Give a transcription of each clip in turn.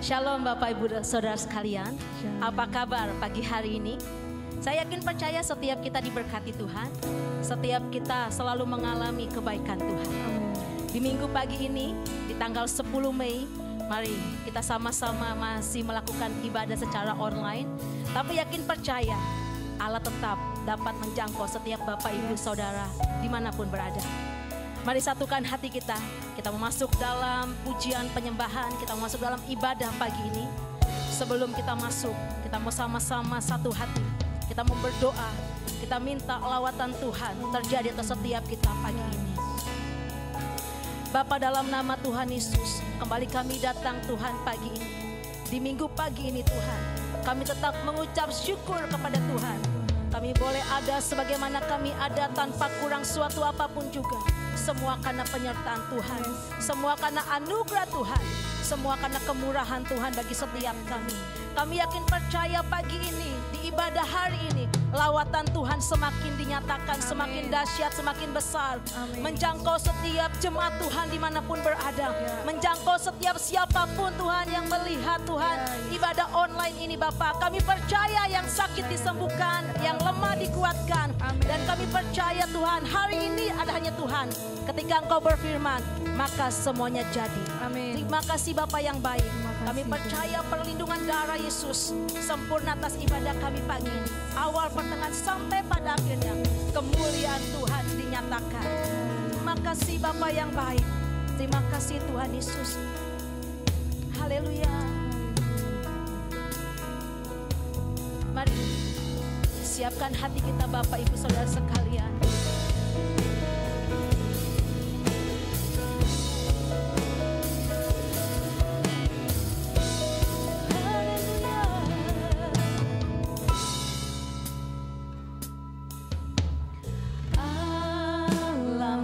Shalom Bapak Ibu Saudara sekalian. Apa kabar pagi hari ini? Saya yakin percaya setiap kita diberkati Tuhan. Setiap kita selalu mengalami kebaikan Tuhan. Di minggu pagi ini, di tanggal 10 Mei, mari kita sama-sama masih melakukan ibadah secara online. Tapi yakin percaya Allah tetap dapat menjangkau setiap Bapak Ibu Saudara dimanapun berada. Mari satukan hati kita. Kita mau masuk dalam pujian penyembahan. Kita mau masuk dalam ibadah pagi ini. Sebelum kita masuk, kita mau sama-sama satu hati. Kita mau berdoa. Kita minta lawatan Tuhan terjadi atas setiap kita pagi ini. Bapa, dalam nama Tuhan Yesus, kembali kami datang Tuhan pagi ini. Di minggu pagi ini Tuhan, kami tetap mengucap syukur kepada Tuhan. Kami boleh ada sebagaimana kami ada tanpa kurang suatu apapun juga. Semua karena penyertaan Tuhan, semua karena anugerah Tuhan, semua karena kemurahan Tuhan bagi setiap kami. Kami yakin percaya pagi ini, di ibadah hari ini, lawatan Tuhan semakin dinyatakan, semakin dahsyat, semakin besar. Menjangkau setiap jemaat Tuhan dimanapun berada. Menjangkau setiap siapapun Tuhan yang melihat Tuhan ibadah online ini Bapak. Kami percaya yang sakit disembuhkan, yang lemah dikuatkan. Dan kami percaya Tuhan, hari ini ada hanya Tuhan. Ketika Engkau berfirman, maka semuanya jadi. Amin. Terima kasih Bapa yang baik. Kami percaya perlindungan darah Yesus sempurna atas ibadah kami pagi ini. Awal, pertengahan, sampai pada akhirnya kemuliaan Tuhan dinyatakan. Terima kasih Bapa yang baik. Terima kasih Tuhan Yesus. Haleluya. Mari siapkan hati kita Bapak Ibu Saudara sekalian.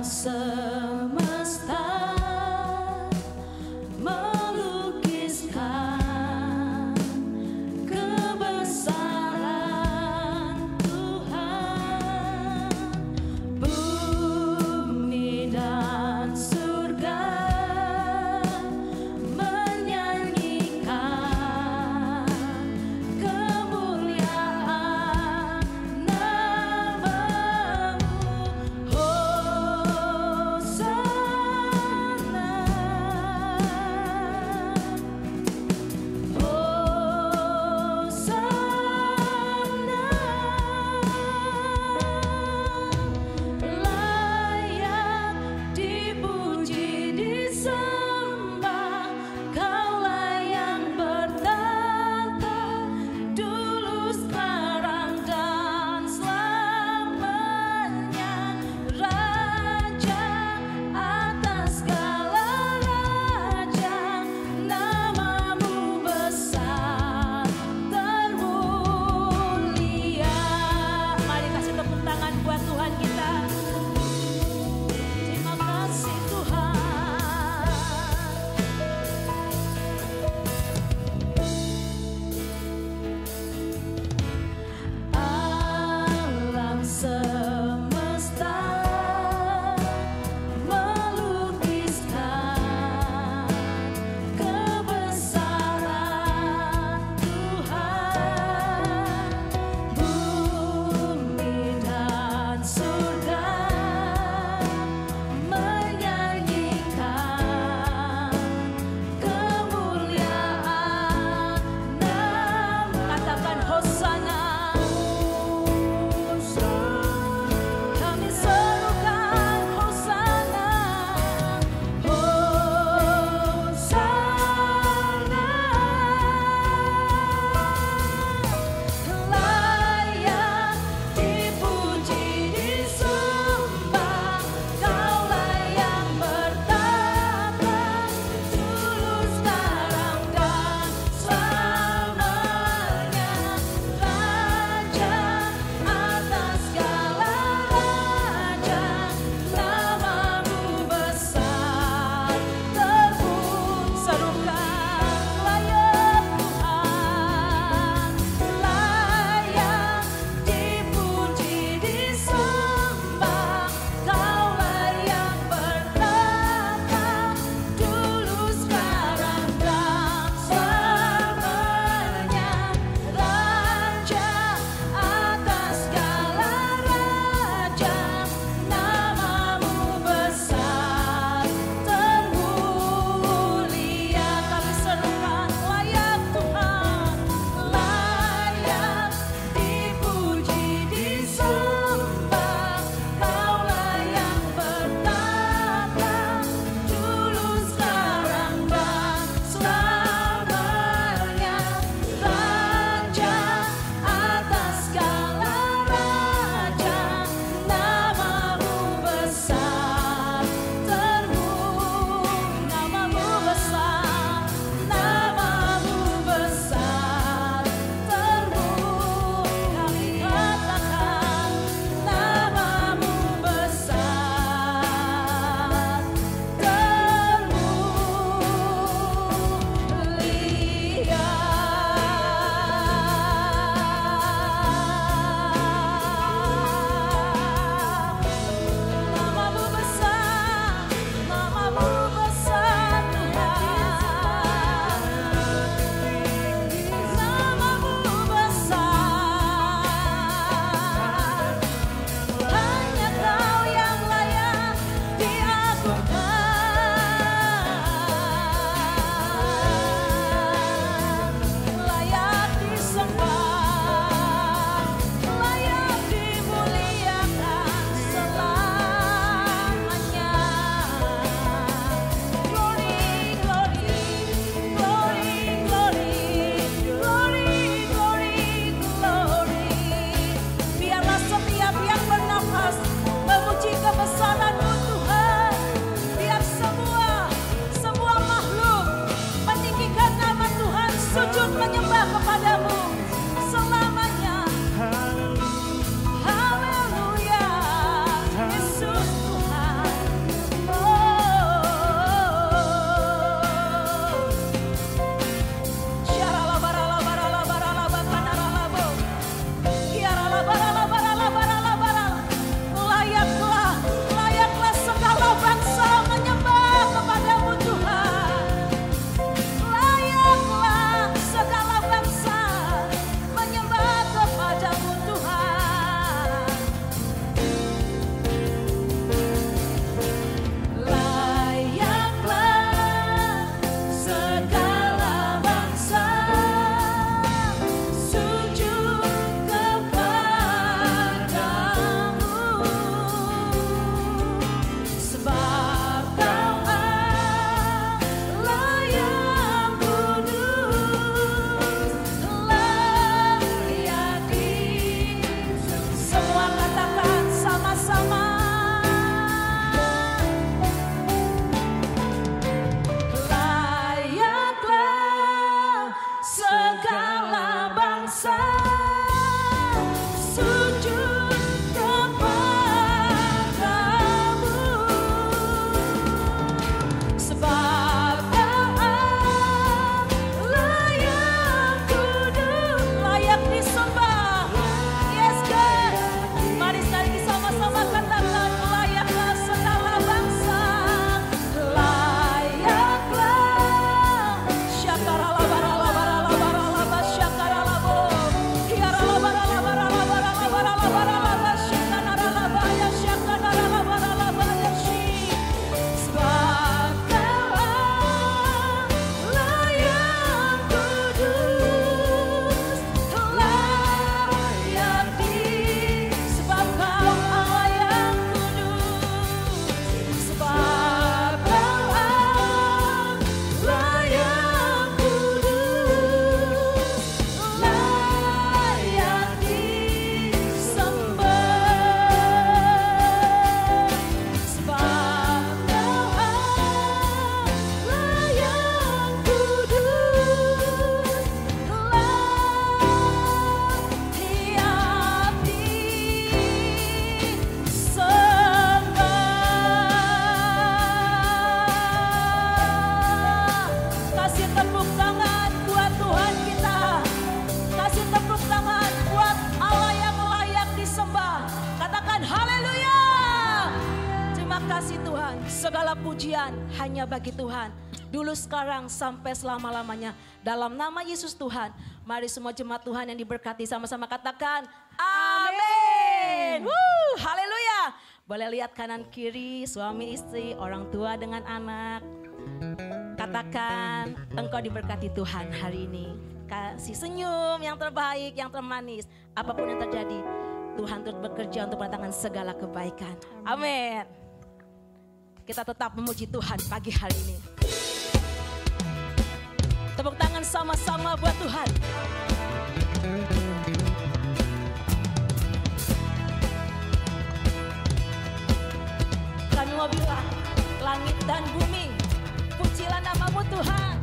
Semesta melukiskan kebesaran Tuhan. tepuk tangan buat Tuhan kita. Kasih tepuk tangan buat Allah yang layak disembah. Katakan haleluya. Terima kasih Tuhan. Segala pujian hanya bagi Tuhan. Dulu, sekarang, sampai selama-lamanya. Dalam nama Yesus Tuhan. Mari semua jemaat Tuhan yang diberkati sama-sama katakan amin. Haleluya. Boleh lihat kanan kiri, suami istri, orang tua dengan anak. Katakan engkau diberkati Tuhan hari ini. Kasih senyum yang terbaik, yang termanis. Apapun yang terjadi, Tuhan terus bekerja untuk mendatangkan segala kebaikan. Amin. Kita tetap memuji Tuhan pagi hari ini. Tepuk tangan sama-sama buat Tuhan. Kami mau bilang, langit dan bumi, pujilah namamu Tuhan.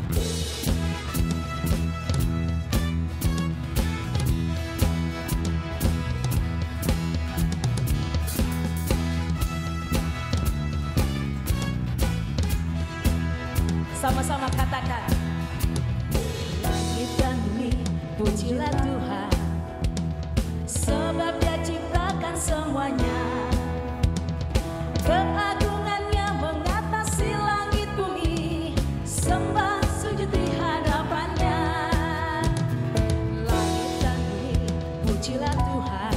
Sama-sama katakan, langit dan bumi, pujilah Tuhan, sebab Dia ciptakan semuanya. Keagungannya mengatasi langit bumi, sembah sujud di hadapannya. Langit dan bumi, pujilah Tuhan,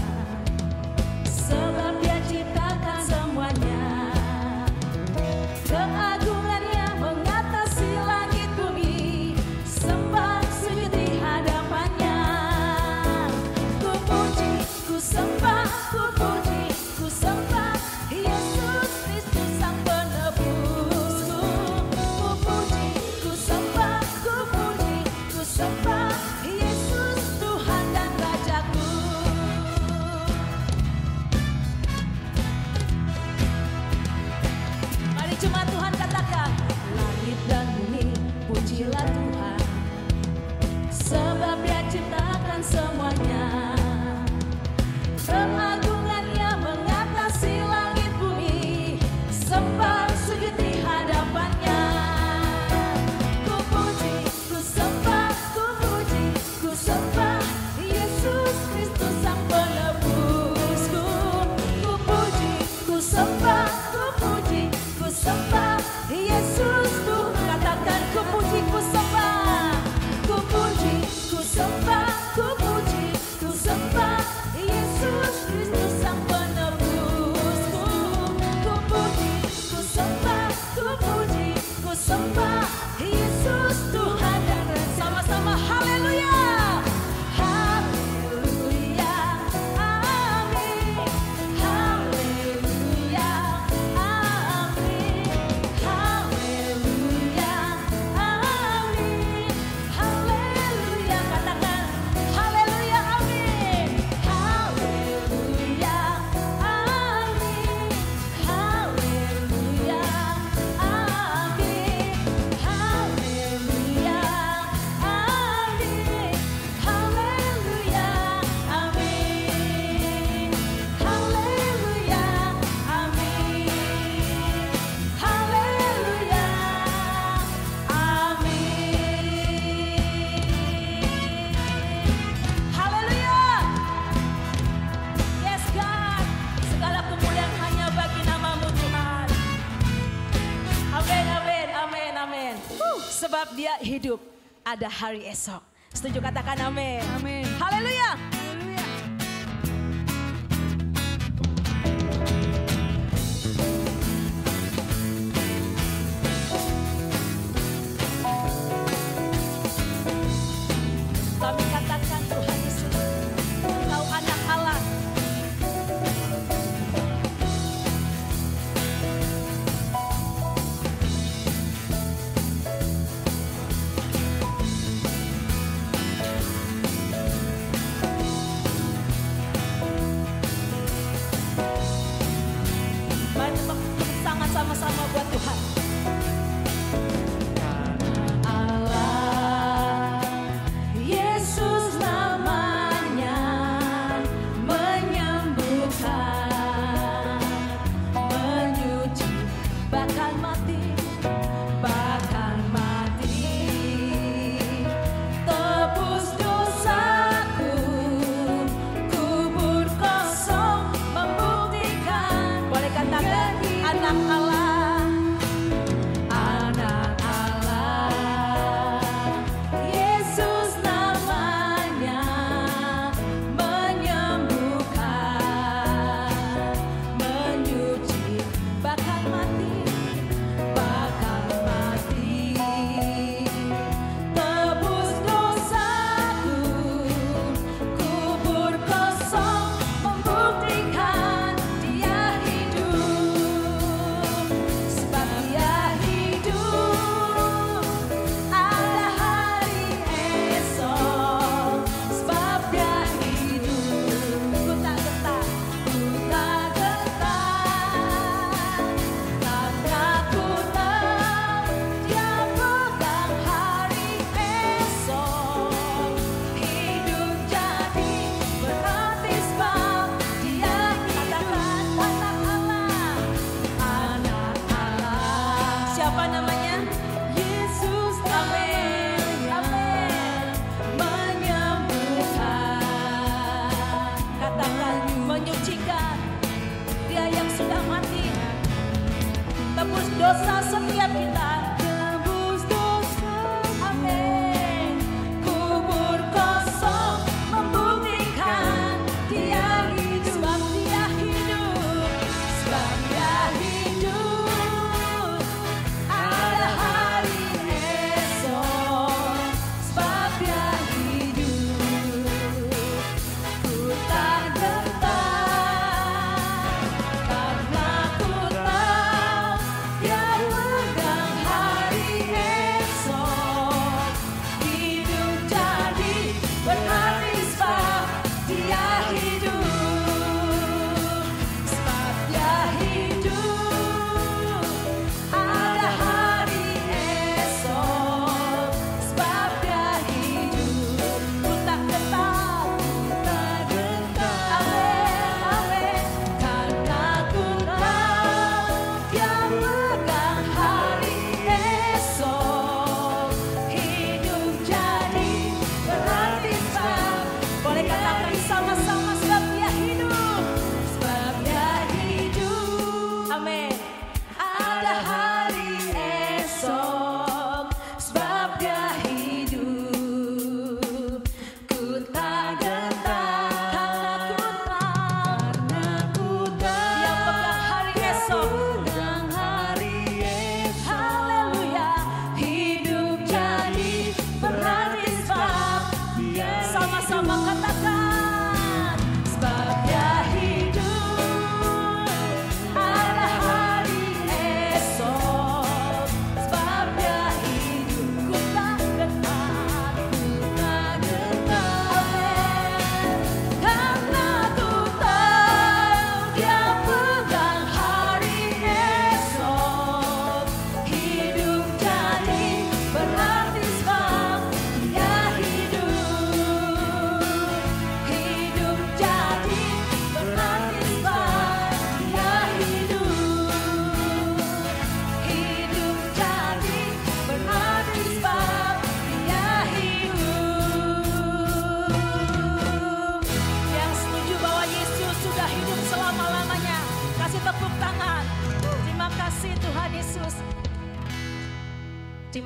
sebab Dia ciptakan semuanya. Keagungannya mengatasi langit bumi, sembah sujud di hadapannya. Ku puji, ku sembah, ku puji, ku sembah Yesus Kristus Sang Penebusku. Ku puji, ku sembah, ku puji, ku sembah Yesus Tuhan dan Rajaku. Mari jemaat Tuhan katakan, langit dan bumi, pujilah Tuhan, sebab Dia ciptakan semuanya. Keagungannya mengatasi langit bumi, sembah sujud di hadapannya. Ku puji, ku sembah, ku puji, ku sembah Yesus Kristus Sang Penebusku. Ku puji, ku sembah, ku puji, ku sembah Yesus Tuhan. Katakan ku puji, ku sembah, ku puji, ku sembah, ku puji, ku sembah Yesus Kristus Sang Penebusku. Ku puji, ku sembah, ku puji, ku sembah Yesus Tuhan dan Raja. Sama-sama haleluya. Haleluya. Amin. Haleluya. Amin. Haleluya. Amin. Haleluya. Katakan haleluya. Amin. Haleluya. Amin. Haleluya. Amin. Haleluya. Amin. Haleluya. Amin. Haleluya. Amin. Haleluya. Amin. Haleluya. Yes God, segala kemuliaan hanya bagi namamu Tuhan. Amin, amin, amin, amin. Sebab Dia hidup, ada hari esok. Setuju katakan amin. Amin. Haleluya. Haleluya. Kami katakan Tuhan Yesus, Engkau anak Allah.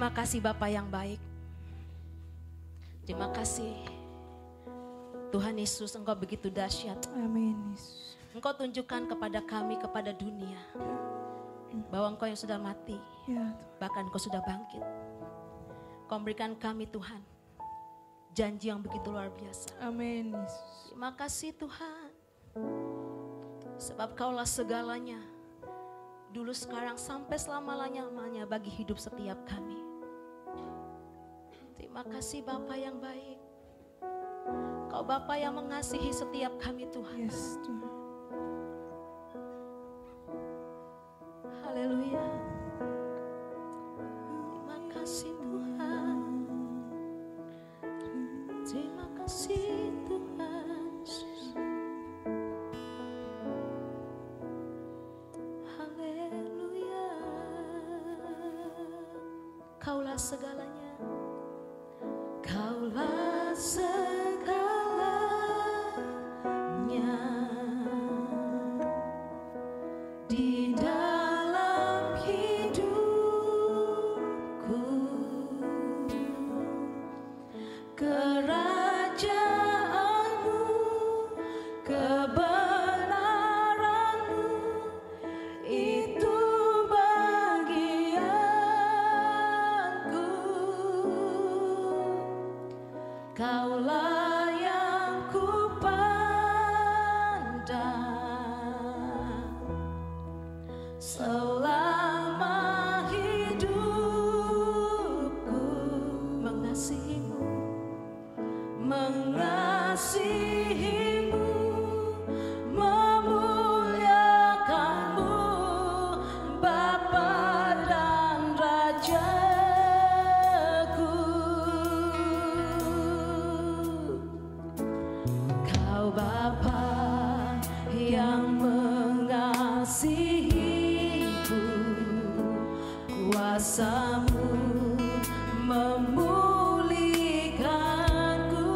Terima kasih Bapa yang baik. Terima kasih Tuhan Yesus, Engkau begitu dahsyat. Amin, Yesus. Engkau tunjukkan kepada kami, kepada dunia, bahwa Engkau yang sudah mati, Ya, bahkan Engkau sudah bangkit. Kau berikan kami Tuhan janji yang begitu luar biasa. amin, Yesus. Terima kasih Tuhan, sebab Kaulah segalanya, dulu, sekarang, sampai selama-lamanya bagi hidup setiap kami. Terima kasih Bapa yang baik. Kau Bapa yang mengasihi setiap kami Tuhan. Yes, Tuhan. Haleluya. Terima kasih Tuhan. Terima kasih Tuhan. Haleluya. Kaulah segalanya. Kaulah segalanya di dalam hidupku. Kerajaanmu, kebenaranmu, itu bagianku. Kaulah yang kupandang selama hidupku. Mengasihimu, mengasihimu, memuliakanmu, Bapa dan Rajaku. Kau Bapa yang mengasihiku, kuasa-Mu memulihkanku.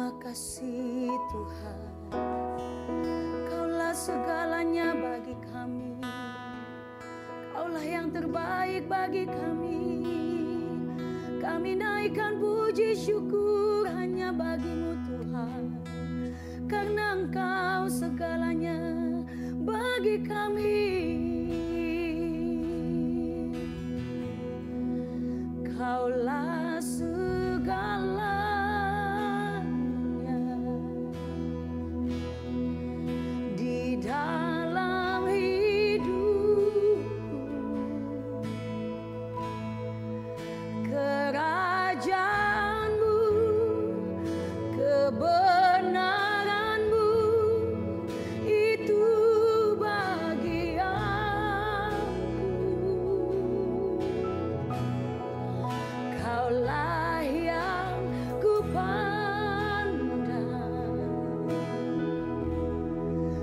Terima kasih Tuhan, Kaulah segalanya bagi kami. Kaulah yang terbaik bagi kami. Kami naikkan puji syukur hanya bagi-Mu Tuhan, karena Engkau segalanya bagi kami. Kaulah segalanya di dalam hidupku. Kerajaan-Mu, kebenaran-Mu, itu bagi aku. Kaulah yang kupandang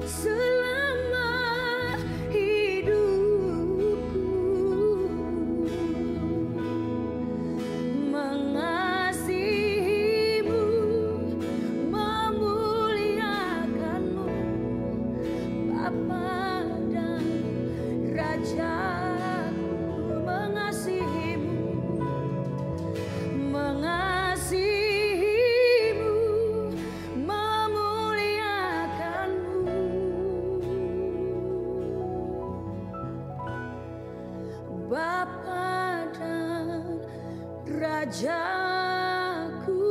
selama hidupku, mengasihi-Mu, memuliakan-Mu, Bapa dan Rajaku. Mengasihi-Mu, memuliakan-Mu, Bapa dan Rajaku.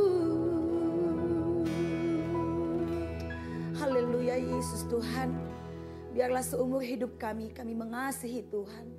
Haleluya Yesus Tuhan. Biarlah seumur hidup kami mengasihi Tuhan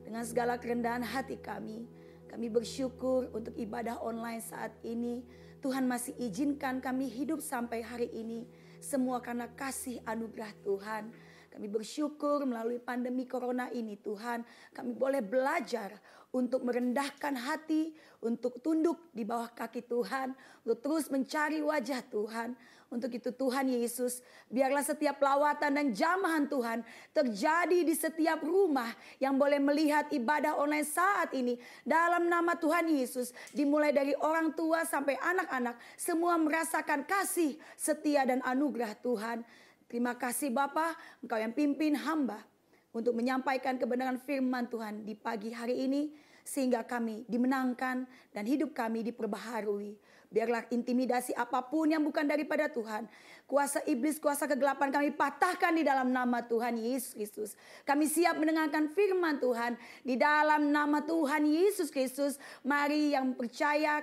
dengan segala kerendahan hati kami. Kami bersyukur untuk ibadah online saat ini. Tuhan masih izinkan kami hidup sampai hari ini. Semua karena kasih anugerah Tuhan. Kami bersyukur melalui pandemi corona ini Tuhan. Kami boleh belajar untuk merendahkan hati, untuk tunduk di bawah kaki Tuhan, untuk terus mencari wajah Tuhan. Untuk itu Tuhan Yesus, biarlah setiap lawatan dan jamahan Tuhan terjadi di setiap rumah yang boleh melihat ibadah online saat ini. Dalam nama Tuhan Yesus, dimulai dari orang tua sampai anak-anak, semua merasakan kasih, setia dan anugerah Tuhan. Terima kasih Bapa, Engkau yang pimpin hamba untuk menyampaikan kebenaran firman Tuhan di pagi hari ini, sehingga kami dimenangkan dan hidup kami diperbaharui. Biarlah intimidasi apapun yang bukan daripada Tuhan, kuasa iblis, kuasa kegelapan kami patahkan di dalam nama Tuhan Yesus Kristus. Kami siap mendengarkan firman Tuhan di dalam nama Tuhan Yesus Kristus. Mari yang percaya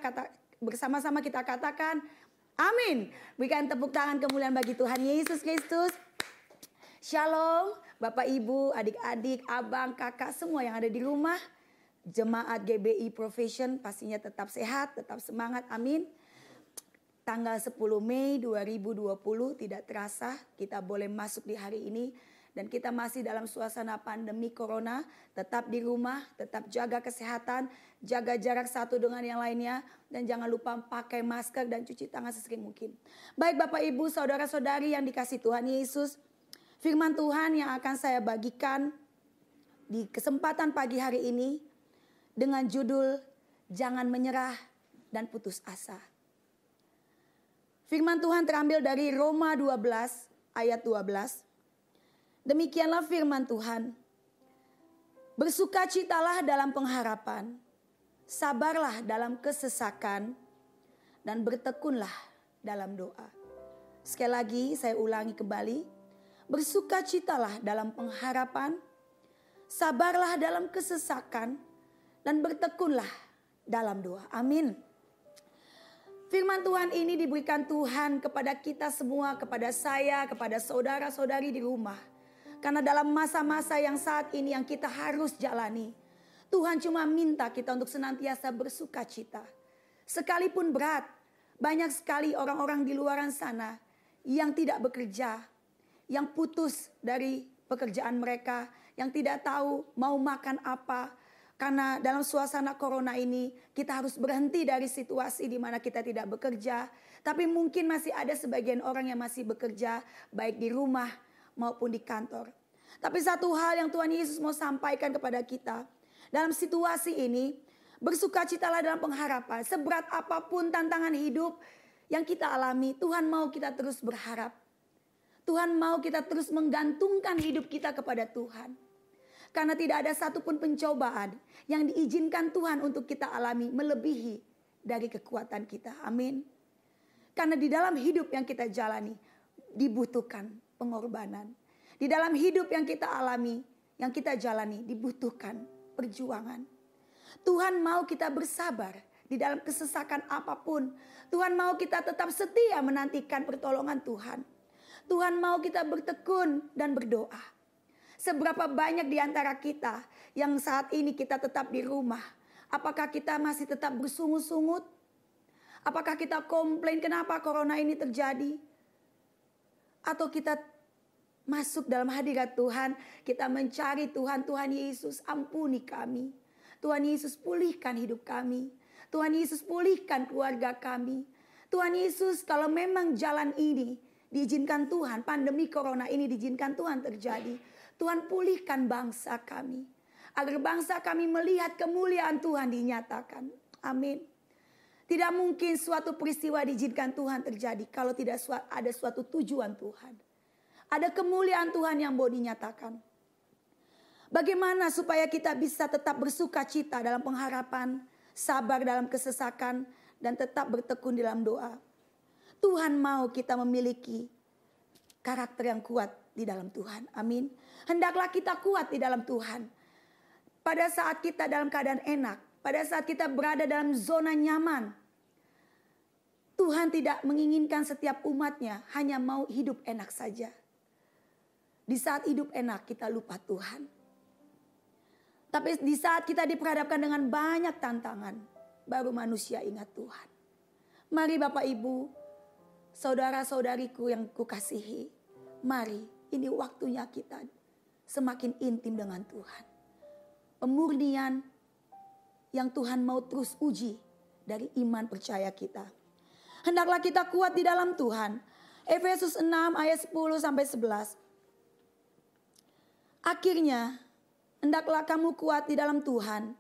bersama-sama kita katakan amin. Berikan tepuk tangan kemuliaan bagi Tuhan Yesus Kristus. Shalom Bapak Ibu, adik-adik, abang, kakak, semua yang ada di rumah. Jemaat GBI Profession pastinya tetap sehat, tetap semangat, amin. Tanggal 10 Mei 2020 tidak terasa kita boleh masuk di hari ini. Dan kita masih dalam suasana pandemi corona. Tetap di rumah, tetap jaga kesehatan, jaga jarak satu dengan yang lainnya. Dan jangan lupa pakai masker dan cuci tangan sesering mungkin. Baik Bapak Ibu, saudara-saudari yang dikasih Tuhan Yesus. Firman Tuhan yang akan saya bagikan di kesempatan pagi hari ini dengan judul Jangan Menyerah dan Putus Asa. Firman Tuhan terambil dari Roma 12 ayat 12. Demikianlah firman Tuhan. Bersukacitalah dalam pengharapan, sabarlah dalam kesesakan, dan bertekunlah dalam doa. Sekali lagi saya ulangi kembali. Bersukacitalah dalam pengharapan, sabarlah dalam kesesakan, dan bertekunlah dalam doa. Amin. Firman Tuhan ini diberikan Tuhan kepada kita semua, kepada saya, kepada saudara-saudari di rumah. Karena dalam masa-masa yang saat ini yang kita harus jalani, Tuhan cuma minta kita untuk senantiasa bersukacita. Sekalipun berat, banyak sekali orang-orang di luar sana yang tidak bekerja, yang putus dari pekerjaan mereka, yang tidak tahu mau makan apa. Karena dalam suasana corona ini kita harus berhenti dari situasi di mana kita tidak bekerja. Tapi mungkin masih ada sebagian orang yang masih bekerja baik di rumah maupun di kantor. Tapi satu hal yang Tuhan Yesus mau sampaikan kepada kita. Dalam situasi ini bersukacitalah dalam pengharapan. Seberat apapun tantangan hidup yang kita alami, Tuhan mau kita terus berharap. Tuhan mau kita terus menggantungkan hidup kita kepada Tuhan. Karena tidak ada satupun pencobaan yang diizinkan Tuhan untuk kita alami melebihi dari kekuatan kita. Amin. Karena di dalam hidup yang kita jalani dibutuhkan pengorbanan. Di dalam hidup yang kita alami, yang kita jalani dibutuhkan perjuangan. Tuhan mau kita bersabar di dalam kesesakan apapun. Tuhan mau kita tetap setia menantikan pertolongan Tuhan. Tuhan mau kita bertekun dan berdoa. Seberapa banyak di antara kita yang saat ini kita tetap di rumah. Apakah kita masih tetap bersungut-sungut? Apakah kita komplain kenapa corona ini terjadi? Atau kita masuk dalam hadirat Tuhan, kita mencari Tuhan, Tuhan Yesus ampuni kami. Tuhan Yesus pulihkan hidup kami. Tuhan Yesus pulihkan keluarga kami. Tuhan Yesus, kalau memang jalan ini diizinkan Tuhan, pandemi corona ini diizinkan Tuhan terjadi, Tuhan pulihkan bangsa kami. Agar bangsa kami melihat kemuliaan Tuhan dinyatakan. Amin. Tidak mungkin suatu peristiwa diizinkan Tuhan terjadi kalau tidak ada suatu tujuan Tuhan. Ada kemuliaan Tuhan yang mau dinyatakan. Bagaimana supaya kita bisa tetap bersuka cita dalam pengharapan, sabar dalam kesesakan, dan tetap bertekun dalam doa. Tuhan mau kita memiliki karakter yang kuat di dalam Tuhan. Amin. Hendaklah kita kuat di dalam Tuhan. Pada saat kita dalam keadaan enak, pada saat kita berada dalam zona nyaman, Tuhan tidak menginginkan setiap umatnya hanya mau hidup enak saja. Di saat hidup enak kita lupa Tuhan. Tapi di saat kita diperhadapkan dengan banyak tantangan, baru manusia ingat Tuhan. Mari Bapak Ibu, saudara-saudariku yang kukasihi, mari ini waktunya kita semakin intim dengan Tuhan. Pemurnian yang Tuhan mau terus uji dari iman percaya kita. Hendaklah kita kuat di dalam Tuhan. Efesus 6 ayat 10 sampai 11. Akhirnya, hendaklah kamu kuat di dalam Tuhan,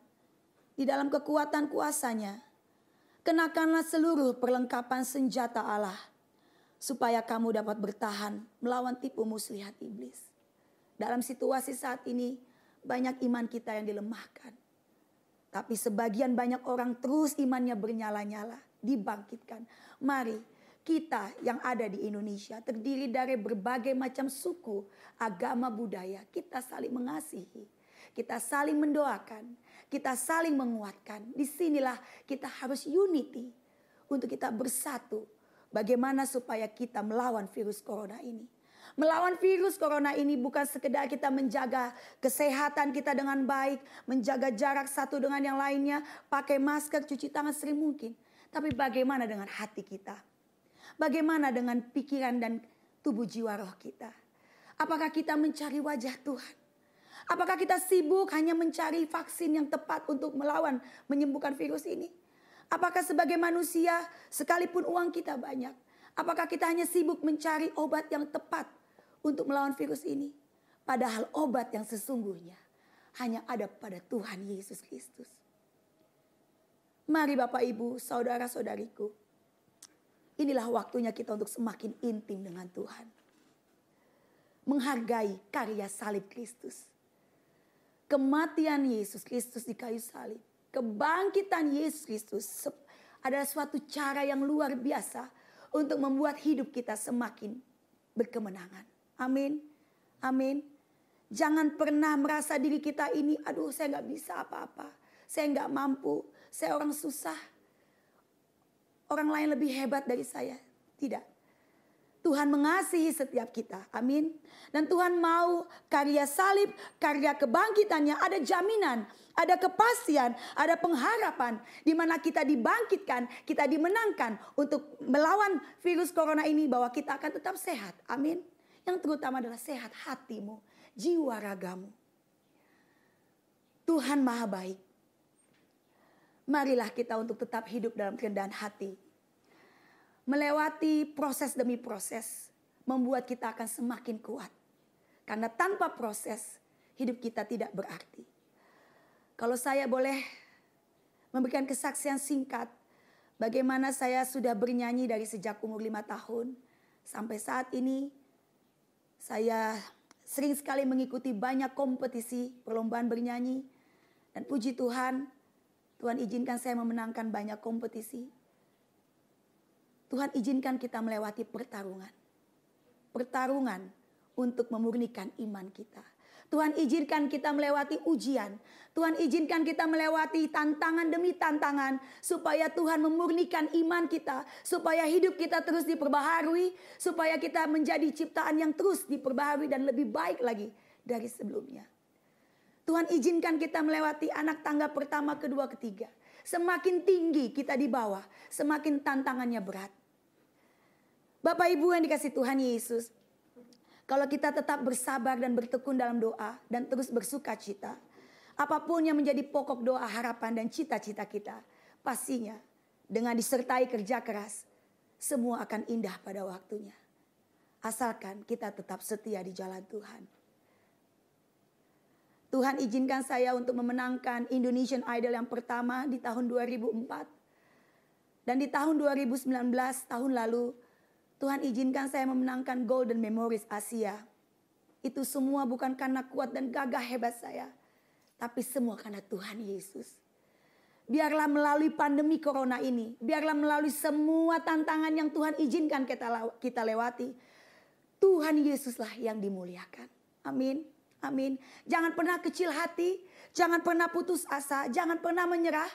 di dalam kekuatan kuasa-Nya. Kenakanlah seluruh perlengkapan senjata Allah, supaya kamu dapat bertahan melawan tipu muslihat iblis. Dalam situasi saat ini, banyak iman kita yang dilemahkan. Tapi sebagian banyak orang terus imannya bernyala-nyala, dibangkitkan. Mari kita yang ada di Indonesia, terdiri dari berbagai macam suku, agama, budaya, kita saling mengasihi. Kita saling mendoakan, kita saling menguatkan. Disinilah kita harus unity untuk kita bersatu. Bagaimana supaya kita melawan virus corona ini. Melawan virus corona ini bukan sekedar kita menjaga kesehatan kita dengan baik, menjaga jarak satu dengan yang lainnya, pakai masker, cuci tangan sering mungkin. Tapi bagaimana dengan hati kita? Bagaimana dengan pikiran dan tubuh jiwa roh kita? Apakah kita mencari wajah Tuhan? Apakah kita sibuk hanya mencari vaksin yang tepat untuk melawan, menyembuhkan virus ini? Apakah sebagai manusia, sekalipun uang kita banyak, apakah kita hanya sibuk mencari obat yang tepat untuk melawan virus ini? Padahal obat yang sesungguhnya hanya ada pada Tuhan Yesus Kristus. Mari Bapak Ibu, saudara-saudariku, inilah waktunya kita untuk semakin intim dengan Tuhan. Menghargai karya salib Kristus. Kematian Yesus Kristus di kayu salib. Kebangkitan Yesus Kristus adalah suatu cara yang luar biasa untuk membuat hidup kita semakin berkemenangan. Amin. Amin. Jangan pernah merasa diri kita ini, aduh saya gak bisa apa-apa. Saya gak mampu. Saya orang susah. Orang lain lebih hebat dari saya. Tidak. Tuhan mengasihi setiap kita. Amin. Dan Tuhan mau karya salib, karya kebangkitannya ada jaminan, ada kepastian, ada pengharapan. Di mana kita dibangkitkan, kita dimenangkan untuk melawan virus corona ini bahwa kita akan tetap sehat. Amin. Yang terutama adalah sehat hatimu, jiwa ragamu. Tuhan maha baik. Marilah kita untuk tetap hidup dalam kerendahan hati. Melewati proses demi proses membuat kita akan semakin kuat. Karena tanpa proses hidup kita tidak berarti. Kalau saya boleh memberikan kesaksian singkat bagaimana saya sudah bernyanyi dari sejak umur 5 tahun. Sampai saat ini saya sering sekali mengikuti banyak kompetisi perlombaan bernyanyi. Dan puji Tuhan, Tuhan izinkan saya memenangkan banyak kompetisi. Tuhan izinkan kita melewati pertarungan. Pertarungan untuk memurnikan iman kita. Tuhan izinkan kita melewati ujian. Tuhan izinkan kita melewati tantangan demi tantangan. Supaya Tuhan memurnikan iman kita. Supaya hidup kita terus diperbaharui. Supaya kita menjadi ciptaan yang terus diperbaharui dan lebih baik lagi dari sebelumnya. Tuhan izinkan kita melewati anak tangga pertama, kedua, ketiga. Semakin tinggi kita di bawah, semakin tantangannya berat. Bapak Ibu yang dikasihi Tuhan Yesus, kalau kita tetap bersabar dan bertekun dalam doa dan terus bersuka cita, apapun yang menjadi pokok doa, harapan dan cita-cita kita, pastinya dengan disertai kerja keras, semua akan indah pada waktunya. Asalkan kita tetap setia di jalan Tuhan. Tuhan izinkan saya untuk memenangkan Indonesian Idol yang pertama di tahun 2004. Dan di tahun 2019, tahun lalu, Tuhan izinkan saya memenangkan Golden Memories Asia. Itu semua bukan karena kuat dan gagah hebat saya, tapi semua karena Tuhan Yesus. Biarlah melalui pandemi corona ini, biarlah melalui semua tantangan yang Tuhan izinkan kita lewati, Tuhan Yesuslah yang dimuliakan. Amin. Amin. Jangan pernah kecil hati, jangan pernah putus asa, jangan pernah menyerah.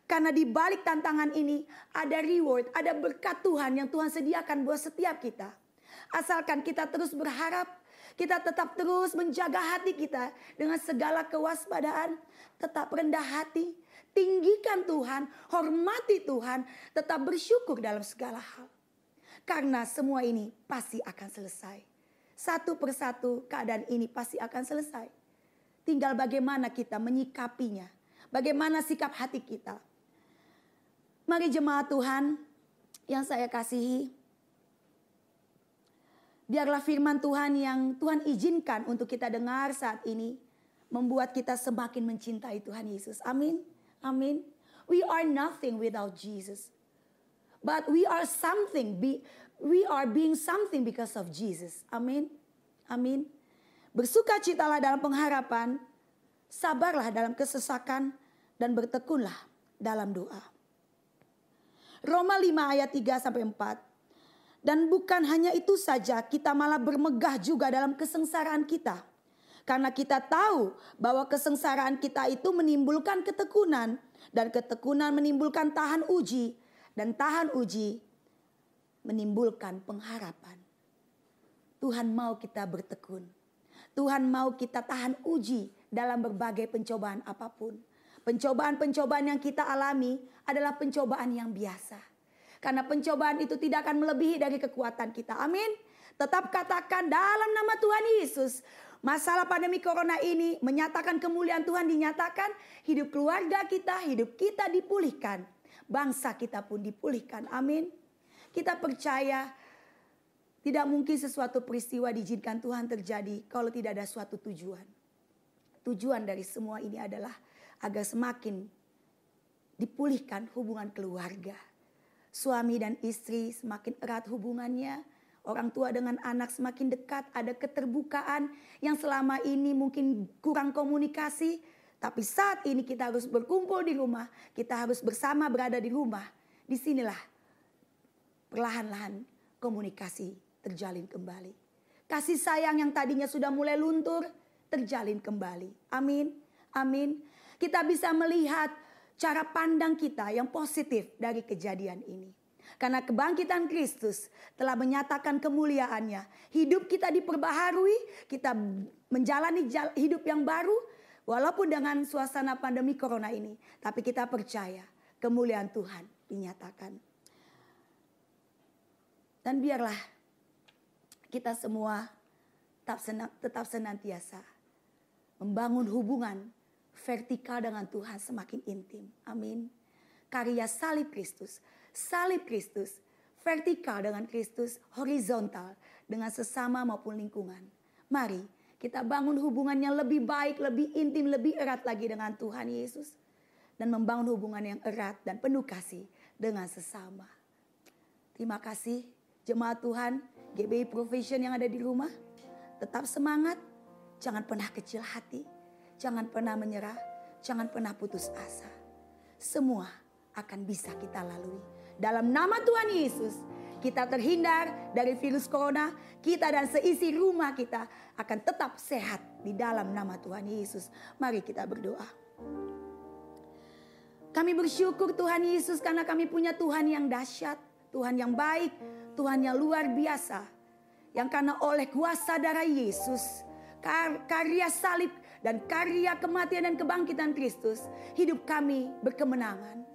Karena di balik tantangan ini ada reward, ada berkat Tuhan yang Tuhan sediakan buat setiap kita. Asalkan kita terus berharap, kita tetap terus menjaga hati kita dengan segala kewaspadaan, tetap rendah hati, tinggikan Tuhan, hormati Tuhan, tetap bersyukur dalam segala hal. Karena semua ini pasti akan selesai. Satu persatu keadaan ini pasti akan selesai. Tinggal bagaimana kita menyikapinya, bagaimana sikap hati kita. Mari jemaat Tuhan yang saya kasihi, biarlah firman Tuhan yang Tuhan izinkan untuk kita dengar saat ini membuat kita semakin mencintai Tuhan Yesus. Amin. Amin. We are nothing without Jesus. But we are something. We are being something because of Jesus. Amin. Amin. Bersukacitalah dalam pengharapan, sabarlah dalam kesesakan, dan bertekunlah dalam doa. Roma 5 ayat 3-4. Dan bukan hanya itu saja, kita malah bermegah juga dalam kesengsaraan kita. Karena kita tahu bahwa kesengsaraan kita itu menimbulkan ketekunan. Dan ketekunan menimbulkan tahan uji. Dan tahan uji menimbulkan pengharapan. Tuhan mau kita bertekun. Tuhan mau kita tahan uji dalam berbagai pencobaan apapun. Pencobaan-pencobaan yang kita alami adalah pencobaan yang biasa. Karena pencobaan itu tidak akan melebihi dari kekuatan kita. Amin. Tetap katakan dalam nama Tuhan Yesus. Masalah pandemi corona ini menyatakan kemuliaan Tuhan dinyatakan. Hidup keluarga kita, hidup kita dipulihkan. Bangsa kita pun dipulihkan. Amin. Kita percaya tidak mungkin sesuatu peristiwa diizinkan Tuhan terjadi kalau tidak ada suatu tujuan. Tujuan dari semua ini adalah agar semakin dipulihkan hubungan keluarga. Suami dan istri semakin erat hubungannya. Orang tua dengan anak semakin dekat. Ada keterbukaan yang selama ini mungkin kurang komunikasi. Tapi saat ini kita harus berkumpul di rumah. Kita harus bersama berada di rumah. Disinilah perlahan-lahan komunikasi terjalin kembali. Kasih sayang yang tadinya sudah mulai luntur terjalin kembali. Amin. Amin. Kita bisa melihat cara pandang kita yang positif dari kejadian ini. Karena kebangkitan Kristus telah menyatakan kemuliaannya. Hidup kita diperbaharui, kita menjalani hidup yang baru. Walaupun dengan suasana pandemi corona ini. Tapi kita percaya kemuliaan Tuhan dinyatakan. Dan biarlah kita semua tetap senantiasa membangun hubungan vertikal dengan Tuhan semakin intim. Amin. Karya salib Kristus. Salib Kristus. Vertikal dengan Kristus. Horizontal dengan sesama maupun lingkungan. Mari kita bangun hubungannya lebih baik, lebih intim, lebih erat lagi dengan Tuhan Yesus. Dan membangun hubungan yang erat dan penuh kasih dengan sesama. Terima kasih jemaat Tuhan, GBI Profession yang ada di rumah. Tetap semangat, jangan pernah kecil hati, jangan pernah menyerah, jangan pernah putus asa. Semua akan bisa kita lalui. Dalam nama Tuhan Yesus, kita terhindar dari virus corona. Kita dan seisi rumah kita akan tetap sehat di dalam nama Tuhan Yesus. Mari kita berdoa. Kami bersyukur Tuhan Yesus karena kami punya Tuhan yang dahsyat, Tuhan yang baik, Tuhan yang luar biasa. Yang karena oleh kuasa darah Yesus, karya salib dan karya kematian dan kebangkitan Kristus, hidup kami berkemenangan.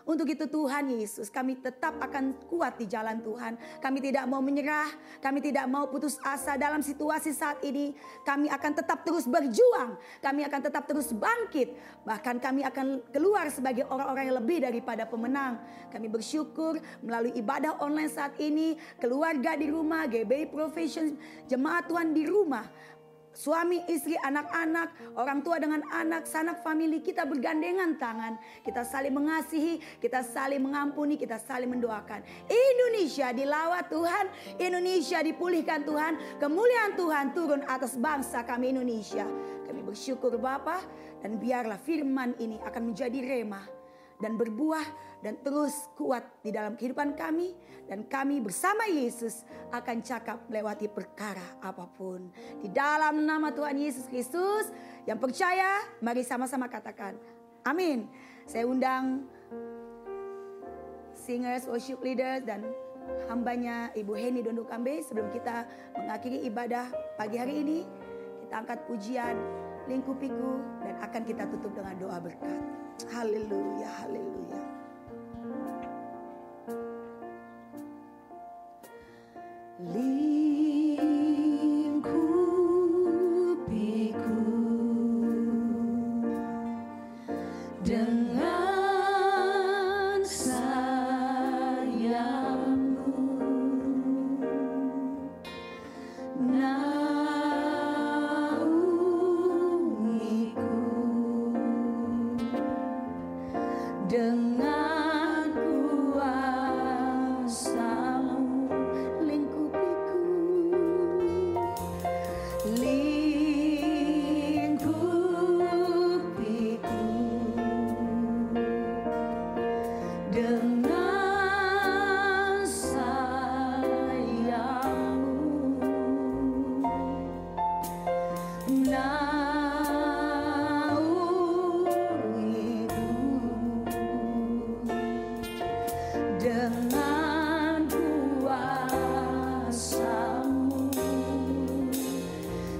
Untuk itu Tuhan Yesus, kami tetap akan kuat di jalan Tuhan. Kami tidak mau menyerah, kami tidak mau putus asa dalam situasi saat ini. Kami akan tetap terus berjuang, kami akan tetap terus bangkit. Bahkan kami akan keluar sebagai orang-orang yang lebih daripada pemenang. Kami bersyukur melalui ibadah online saat ini, keluarga di rumah, GBI Profession, jemaat Tuhan di rumah. Suami, istri, anak-anak, orang tua dengan anak, sanak famili, kita bergandengan tangan. Kita saling mengasihi, kita saling mengampuni, kita saling mendoakan. Indonesia dilawat Tuhan, Indonesia dipulihkan Tuhan. Kemuliaan Tuhan turun atas bangsa kami Indonesia. Kami bersyukur Bapa, dan biarlah firman ini akan menjadi rema dan berbuah dan terus kuat di dalam kehidupan kami. Dan kami bersama Yesus akan cakap melewati perkara apapun. Di dalam nama Tuhan Yesus Kristus, yang percaya mari sama-sama katakan amin. Saya undang singers, worship leaders dan hambanya Ibu Heni Dondokambe. Sebelum kita mengakhiri ibadah pagi hari ini, kita angkat pujian Lingkupiku dan akan kita tutup dengan doa berkat. Haleluya, haleluya. Lingkupiku dengan sayang-Mu, naungiku dengan kuasa-Mu. Lingkupiku dengan sayang-Mu, naungiku dengan kuasa-Mu.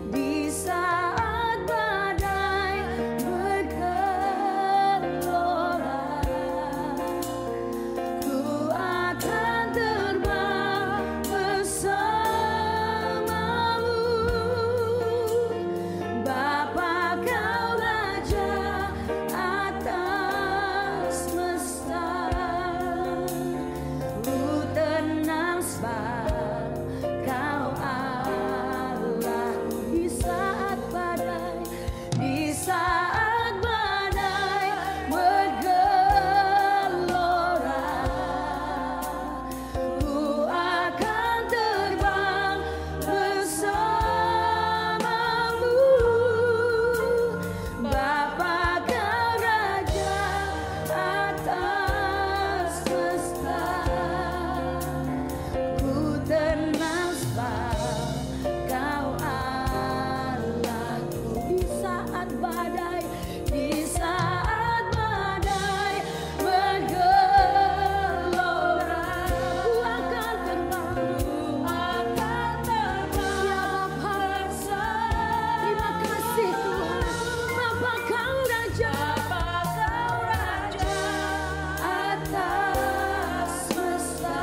Di saat badai bergelora, ku akan terbang bersama-Mu. Bapa, Kau Raja atas semesta, ku tenang sebab Kau Allahku. Di saat badai bergelora, ku akan terbang bersama-Mu. Bapa, Kau Raja atas semesta, ku tenang sebab Kau Allahku. Di saat badai bergelora, ku akan terbang, Ya Bapa. Terima kasih Tuhan. Bapa, Kau Raja atas semesta,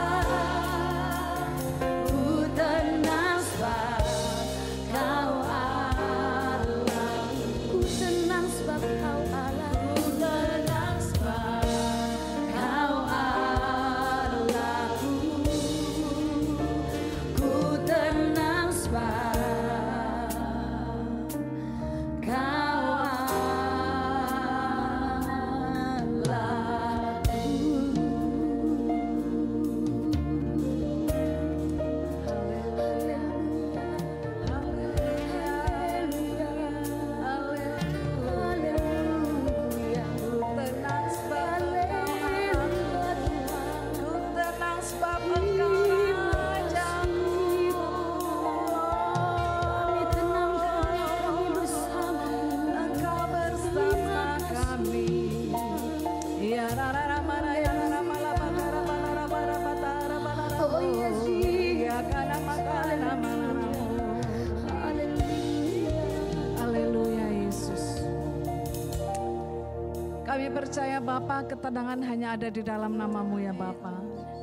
ku tenang sebab Kau Allah. Ku tenang sebab Kau Allah. Ku tenang sebab Kau Allahku. Ku tenang sebab Kau Allahku. Kami percaya Bapa, ketenangan hanya ada di dalam nama-Mu ya Bapa.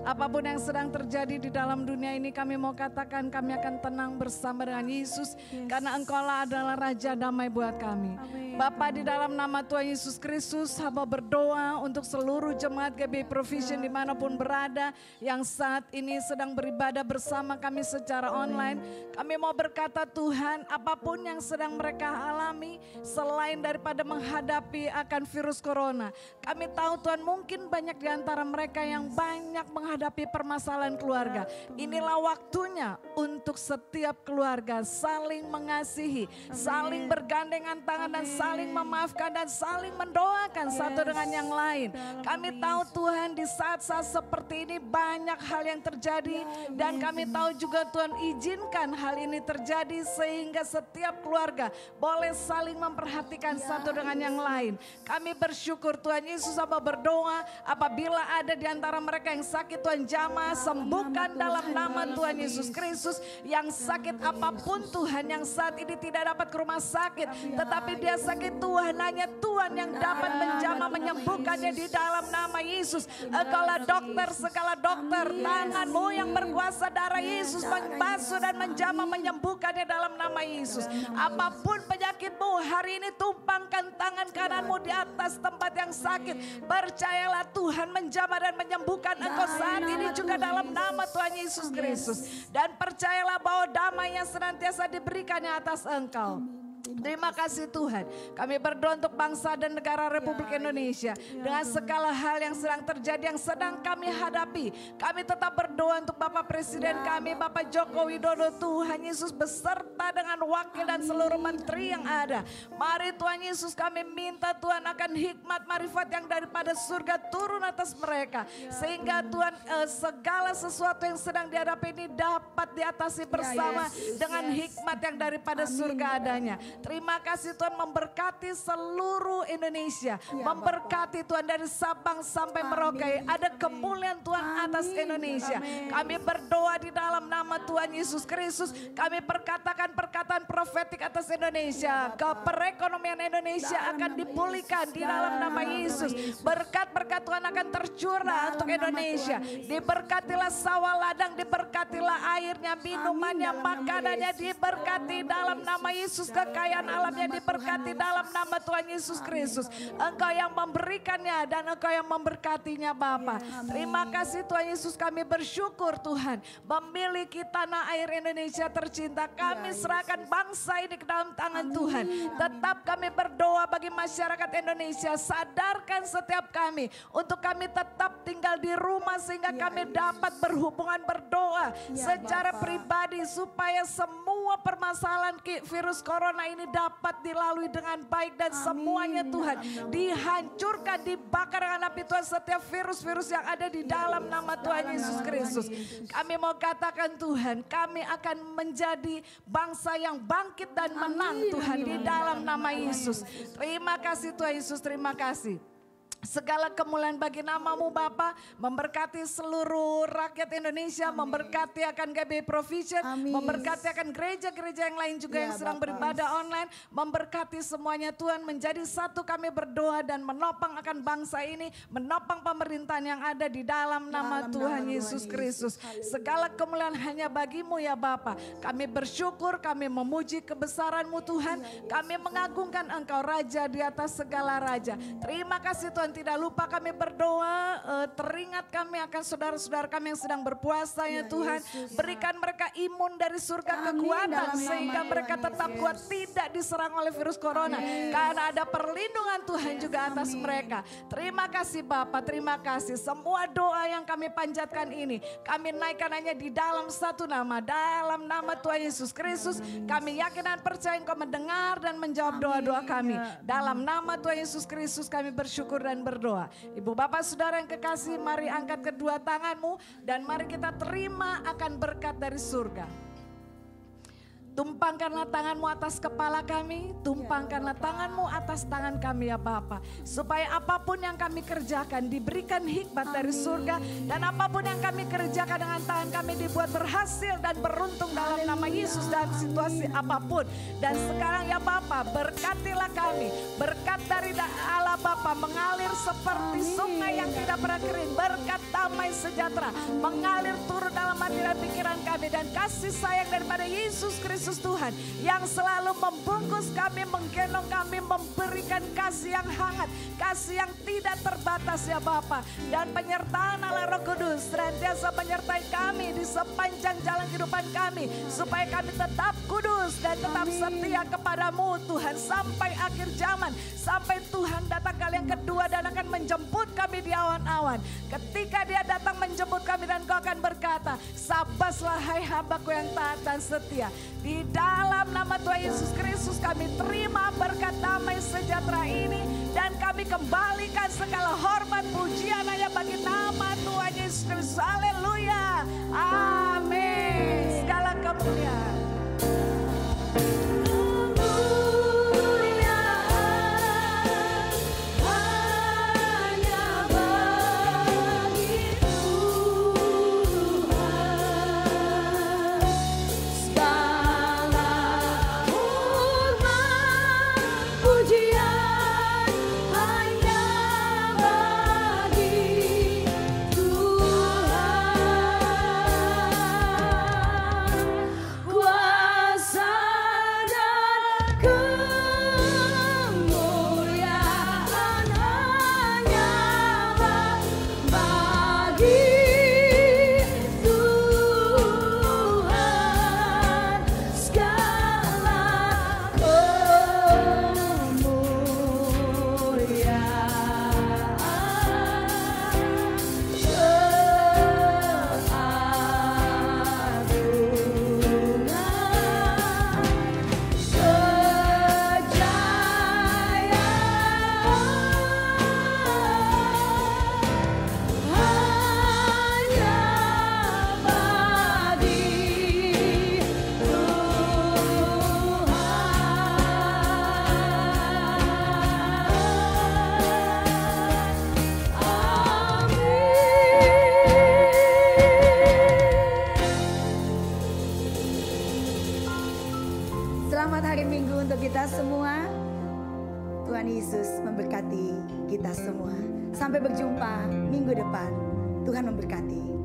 Apapun yang sedang terjadi di dalam dunia ini, kami mau katakan kami akan tenang bersama dengan Yesus. Karena Engkaulah adalah Raja damai buat kami. Bapa, di dalam nama Tuhan Yesus Kristus, hamba berdoa untuk seluruh jemaat GBI Provision dimanapun berada, yang saat ini sedang beribadah bersama kami secara online. Kami mau berkata Tuhan, apapun yang sedang mereka alami, selain daripada menghadapi akan virus corona, kami tahu Tuhan mungkin banyak di antara mereka yang banyak menghadapi permasalahan keluarga. Inilah waktunya untuk setiap keluarga saling mengasihi, saling bergandengan tangan dan saling memaafkan dan saling mendoakan satu dengan yang lain. Kami tahu Tuhan di saat-saat seperti ini banyak hal yang terjadi dan kami tahu juga Tuhan izinkan hal ini terjadi sehingga setiap keluarga boleh saling memperhatikan satu dengan yang lain. Kami bersyukur Tuhan Yesus, apa berdoa apabila ada di antara mereka yang sakit, Tuhan jamah sembuhkan dalam nama Tuhan Yesus Kristus. Yang sakit apapun Tuhan, yang saat ini tidak dapat ke rumah sakit tetapi dia sakit, Tuhan, hanya Tuhan yang dapat menjamah menyembuhkannya di dalam nama Yesus. Engkaulah dokter, segala dokter, tangan-Mu yang berkuasa, darah Yesus membasuh dan menjamah menyembuhkannya dalam nama Yesus. Apapun penyakit-Mu hari ini, tumpangkan tangan kanan-Mu di atas tempat yang sakit. Percayalah Tuhan menjamah dan menyembuhkan engkau saat ini juga dalam nama Tuhan Yesus Kristus. Dan percayalah bahwa damai yang senantiasa diberikannya atas engkau. Terima kasih Tuhan. Kami berdoa untuk bangsa dan negara Republik Indonesia. Dengan segala hal yang sedang terjadi, yang sedang kami hadapi, kami tetap berdoa untuk Bapak Presiden kami, Bapak Joko Widodo. Tuhan Yesus beserta dengan wakil dan seluruh menteri yang ada. Mari Tuhan Yesus, kami minta Tuhan akan hikmat marifat yang daripada surga turun atas mereka. Sehingga Tuhan segala sesuatu yang sedang dihadapi ini dapat diatasi bersama dengan hikmat yang daripada surga adanya. Terima kasih Tuhan, memberkati seluruh Indonesia. Memberkati Tuhan dari Sabang sampai Merauke. Ada kemuliaan Tuhan atas Indonesia. Kami berdoa di dalam nama Tuhan Yesus Kristus. Kami perkatakan perkataan profetik atas Indonesia. Perekonomian Indonesia akan dipulihkan di dalam nama Yesus. Berkat-berkat Tuhan akan tercurah untuk Indonesia. Diberkatilah sawah ladang, diberkatilah airnya, minumannya, makanannya, diberkati dalam nama Yesus. Kekayaan alamnya diberkati dalam nama Tuhan Yesus Kristus. Engkau yang memberikannya dan Engkau yang memberkatinya Bapa. Terima kasih Tuhan Yesus, kami bersyukur Tuhan memiliki tanah air Indonesia tercinta. Kami serahkan bangsa ini ke dalam tangan Tuhan. Tetap kami berdoa bagi masyarakat Indonesia. Sadarkan setiap kami untuk kami tetap tinggal di rumah sehingga kami dapat berhubungan berdoa secara pribadi supaya semua permasalahan virus corona ini dapat dilalui dengan baik dan semuanya Tuhan dihancurkan, dibakar dengan api Tuhan setiap virus-virus yang ada di dalam nama Tuhan Yesus Kristus. Kami mau katakan Tuhan, kami akan menjadi bangsa yang bangkit dan menang Tuhan di dalam nama Yesus. Terima kasih Tuhan Yesus, terima kasih. Segala kemuliaan bagi nama-Mu Bapa, memberkati seluruh rakyat Indonesia, memberkati akan GBI Provision, memberkati akan gereja-gereja yang lain juga yang sedang beribadah online, memberkati semuanya Tuhan. Menjadi satu kami berdoa dan menopang akan bangsa ini, menopang pemerintahan yang ada di dalam nama Tuhan Yesus Kristus. Segala kemuliaan hanya bagi-Mu ya Bapa. Kami bersyukur, kami memuji kebesaran-Mu Tuhan, kami mengagungkan Engkau Raja di atas segala raja. Terima kasih Tuhan. Tidak lupa kami berdoa, teringat kami akan saudara-saudara kami yang sedang berpuasa ya Tuhan. Berikan mereka imun dari surga kekuatan sehingga mereka tetap kuat, tidak diserang oleh virus corona. Karena ada perlindungan Tuhan juga atas mereka. Terima kasih Bapa, terima kasih. Semua doa yang kami panjatkan ini, kami naikkan hanya di dalam satu nama. Dalam nama Tuhan Yesus Kristus, kami yakin dan percaya Engkau mendengar dan menjawab doa-doa kami. Dalam nama Tuhan Yesus Kristus kami bersyukur dan berdoa. Ibu bapak saudara yang kekasih, mari angkat kedua tanganmu dan mari kita terima akan berkat dari surga. Tumpangkanlah tanganmu atas kepala kami, tumpangkanlah tanganmu atas tangan kami ya Bapa. Supaya apapun yang kami kerjakan diberikan hikmat dari surga. Dan apapun yang kami kerjakan dengan tangan kami dibuat berhasil dan beruntung dalam nama Yesus dalam situasi apapun. Dan sekarang ya Bapa, berkatilah kami. Berkat dari Allah Bapa, Bapa mengalir seperti sungai yang tidak pernah kering. Berkat damai sejahtera mengalir turun dalam hati dan pikiran kami, dan kasih sayang daripada Yesus Kristus Tuhan yang selalu membungkus kami, menggendong kami, memberikan kasih yang hangat, kasih yang tidak terbatas ya Bapa. Dan penyertaan Allah Roh Kudus senantiasa menyertai kami di sepanjang jalan kehidupan kami, supaya kami tetap kudus dan tetap setia kepadamu Tuhan sampai akhir zaman, sampai Tuhan datang kali yang kedua dan akan menjemput kami di awan-awan. Ketika dia datang menjemput kami dan kau akan berkata, sabaslah hai hambaku yang taat dan setia. Di dalam nama Tuhan Yesus Kristus kami terima berkat damai sejahtera ini, dan kami kembalikan segala hormat pujian hanya bagi nama Tuhan Yesus Kristus. Haleluya. Amin. Segala kemuliaan. Selamat hari Minggu untuk kita semua. Tuhan Yesus memberkati kita semua. Sampai berjumpa minggu depan. Tuhan memberkati.